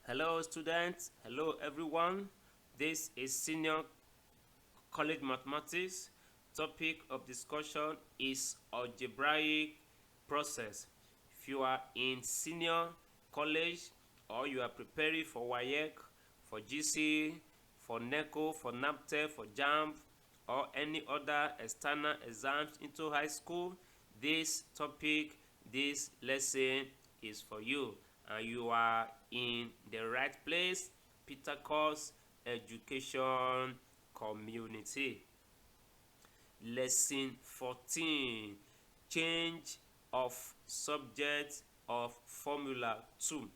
Hello students, hello everyone. This is senior college mathematics. Topic of discussion is algebraic process. If you are in senior college or you are preparing for WAEC, for GC, for NECO, for NAPTEP, for JAMB, or any other external exams into high school, this lesson is for you, and you are in the right place. Petakus Education Community. Lesson 14, change of subject of formula 2.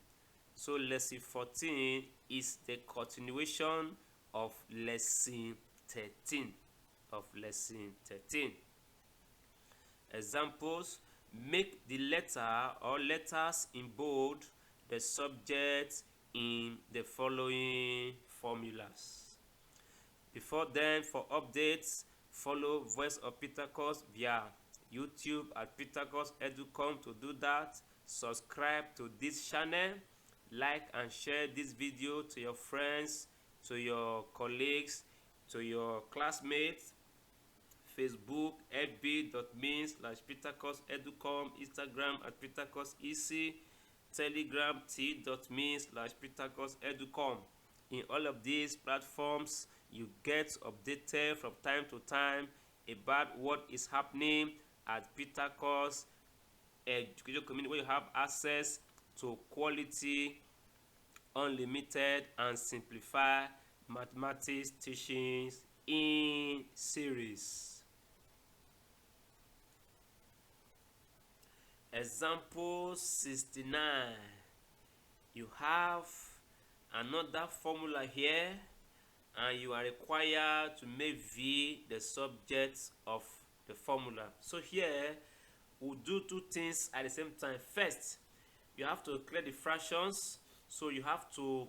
So lesson 14 is the continuation of lesson 13. Examples: make the letter or letters in bold the subject in the following formulas. Before then, for updates, follow Voice of Petakus via YouTube at PetakusEduCom. To do that, subscribe to this channel, like and share this video to your friends, to your colleagues, to your classmates. Facebook, fb.me/PetakusEduCom, Instagram at PetakusEC, Telegram t.me/PetakusEduCom. In all of these platforms, you get updated from time to time about what is happening at Petakus Education Community, where you have access to quality, unlimited, and simplified mathematics teachings in series. Example 69. You have another formula here, and you are required to make V the subject of the formula. So here we'll do two things at the same time. First, you have to clear the fractions, so you have to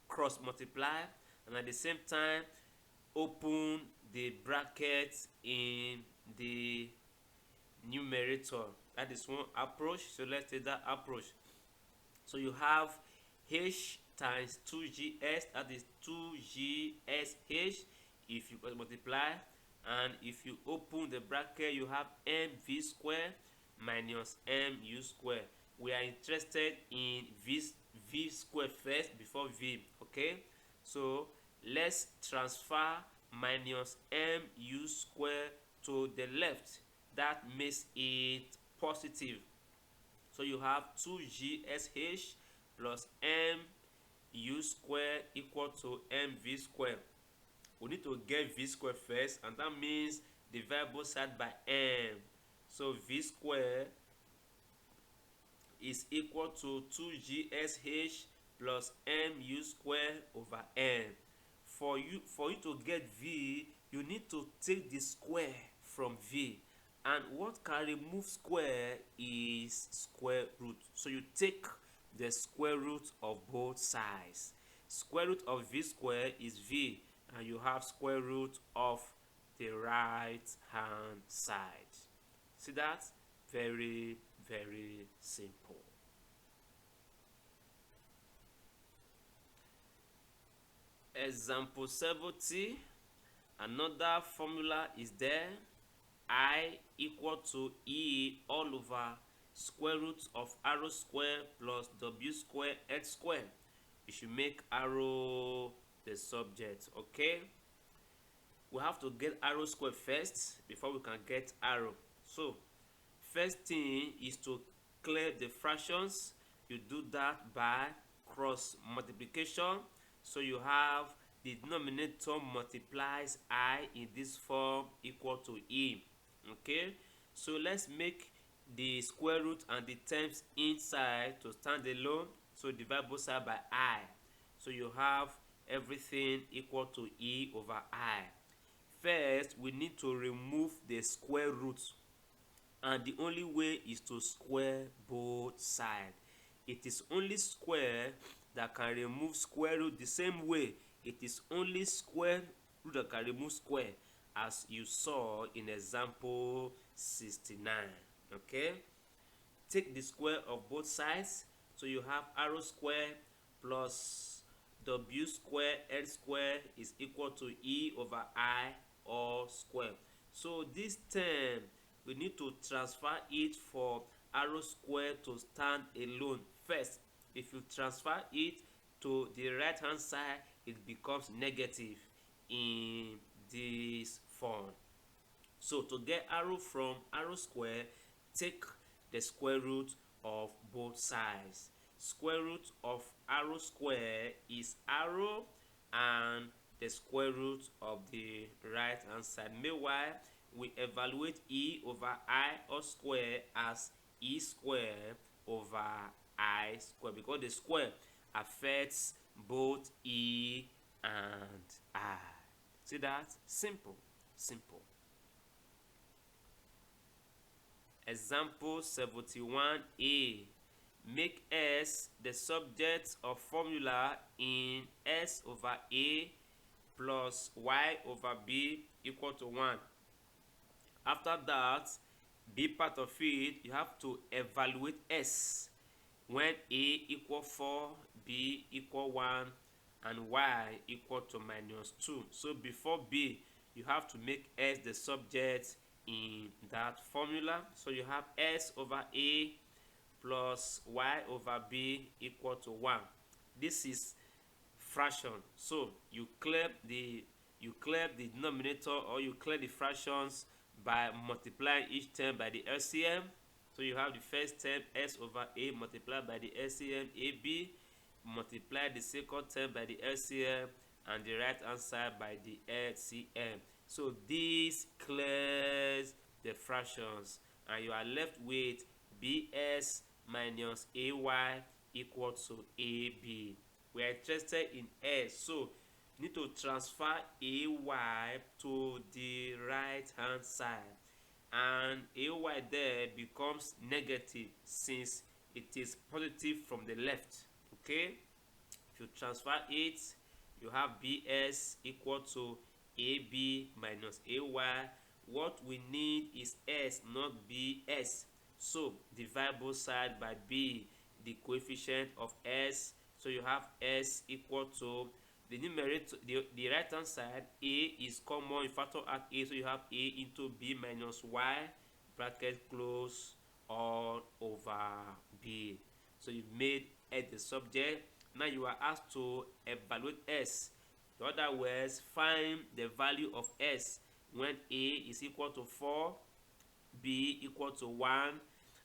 cross multiply, and at the same time open the brackets in the numerator. That is one approach. So let's take that approach. So you have h times 2gs, that is 2gsh if you multiply, and if you open the bracket you have mv squared minus mu squared. We are interested in v squared first before v. Okay, so let's transfer minus mu squared to the left. That makes it positive. So you have 2gsh plus mu squared equal to mv squared. We need to get v squared first, and that means divide both sides by m. So v squared is equal to 2gsh plus mu squared over m. For you to get v, you need to take the square from v, and what can remove square is square root. So you take the square root of both sides. Square root of v squared is v, and you have square root of the right hand side. See that? Very, very simple. Example 70. Another formula is there. I equal to e all over square root of arrow square plus w square x square. You should make arrow the subject. Okay, we have to get arrow square first before we can get arrow. So first thing is to clear the fractions. You do that by cross multiplication. So you have the denominator multiplies I in this form equal to e. Okay, so let's make the square root and the terms inside to stand alone. So divide both sides by I. So you have everything equal to e over I. First, we need to remove the square root, and the only way is to square both sides. It is only square that can remove square root. The same way, it is only square root that can remove square, as you saw in example 69. Okay, take the square of both sides. So you have arrow square plus w square l square is equal to e over I all square. So this term, we need to transfer it for arrow square to stand alone first. If you transfer it to the right hand side, it becomes negative in this form. So to get arrow from arrow square, take the square root of both sides. Square root of arrow square is arrow and the square root of the right hand side. Meanwhile, we evaluate e over I all square as e square over I square, because the square affects both e and I. See that? Simple. Example 71a. Make s the subject of formula in s over a plus y over b equal to 1. After that, b part of it, you have to evaluate s when a equal 4, b equal 1, and y equal to -2. So before b, you have to make s the subject in that formula. So you have s over a plus y over b equal to 1. This is fraction. So you clear the denominator, or you clear the fractions by multiplying each term by the LCM. So you have the first term s over a multiplied by the LCM ab, multiply the second term by the LCM, and the right hand side by the LCM. So this clears the fractions, and you are left with bs minus ay equal to ab. We are interested in s, so you need to transfer ay to the right hand side, and ay there becomes negative since it is positive from the left. Okay, if you transfer it, you have bs equal to ab minus ay. What we need is s, not bs. So divide both sides by b, the coefficient of s. So you have s equal to the numerator, the right hand side, a is common, you factor out a, so you have a into b minus y, bracket close, all over b. So you've made s the subject. Now you are asked to evaluate s. In other words, find the value of s when a is equal to 4, b equal to 1,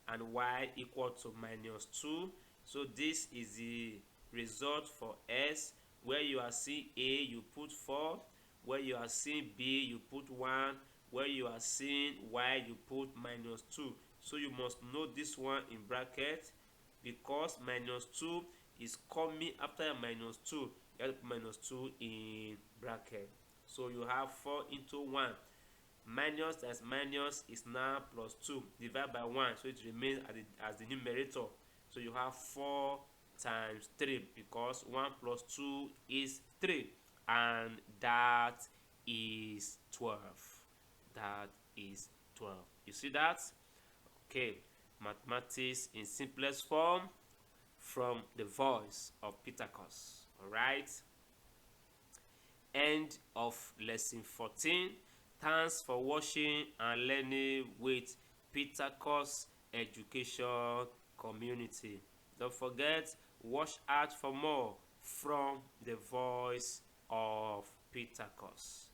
and y equal to -2. So this is the result for s. Where you are seeing a, you put 4. Where you are seeing b, you put 1. Where you are seeing y, you put -2. So you must know this one in bracket, because -2 is coming after -2. You have to put -2 in bracket. So you have 4 into 1. Minus times minus is now +2. Divide by 1, so it remains as the numerator. So you have 4 times 3, because 1 plus 2 is 3, and that is 12. That is 12. You see that? Okay, mathematics in simplest form from the voice of Petakus. All right. End of lesson 14. Thanks for watching and learning with PetakusEducation community. Don't forget, watch out for more from the voice of Petakus.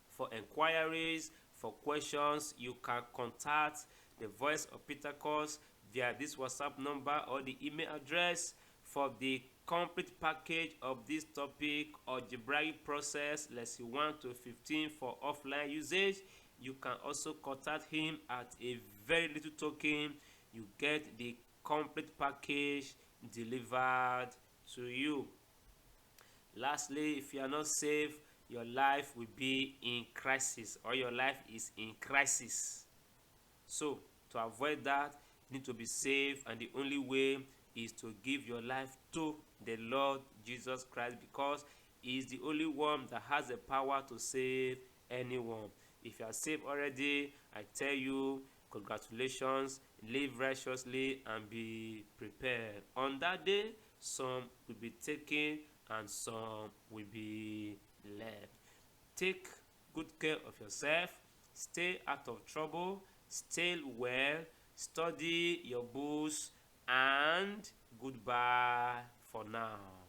For inquiries, for questions, you can contact the voice of Petakus via this WhatsApp number or the email address. For the complete package of this topic, algebraic process, lesson 1 to 15 for offline usage, you can also contact him at a very little token. You get the complete package delivered to you. Lastly, if you are not saved, your life will be in crisis, or your life is in crisis. So to avoid that, you need to be saved, and the only way is to give your life to the Lord Jesus Christ, because he is the only one that has the power to save anyone. If you are saved already, I tell you, congratulations, live righteously and be prepared. On that day, some will be taken, and some will be left. Take good care of yourself, stay out of trouble, stay well, study your books, and goodbye for now.